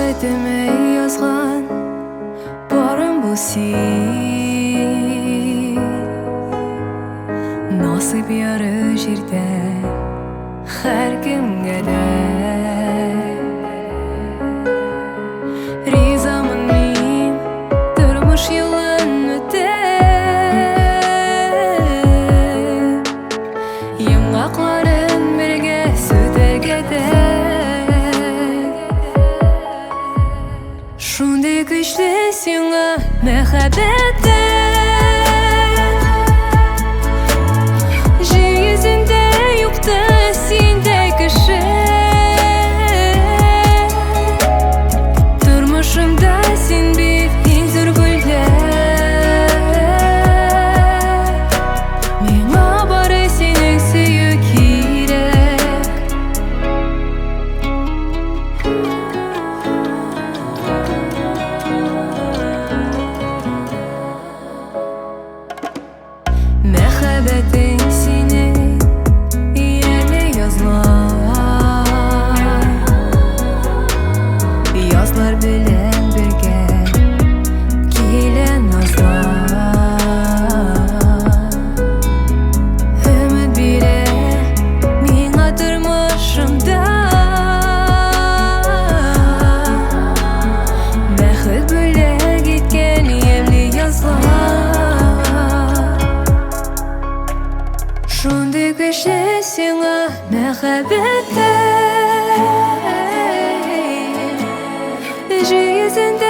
Мәхәббәтіме язған барым бұл сен, насип яры жерде һәр кемгә дә. Ризамын мин тормыш юлын үтеп, йомгакларын бергә сүтәргә дә. Шундый көчле сиңа мәхәббәтем, җөзеңдә юкты синдәй кеше. Тормышымда син бит иң зур бүләк, миңа бары сине сөю кирәк. Мәхәббәтең синең әле язлар, язлар белән бергә килә назлар. Өмет бирә миңа тормышымда, бәхет бүләк иткән ямьле язлар. Шундый көчле сиңа мәхәббәтем, җөзеңдә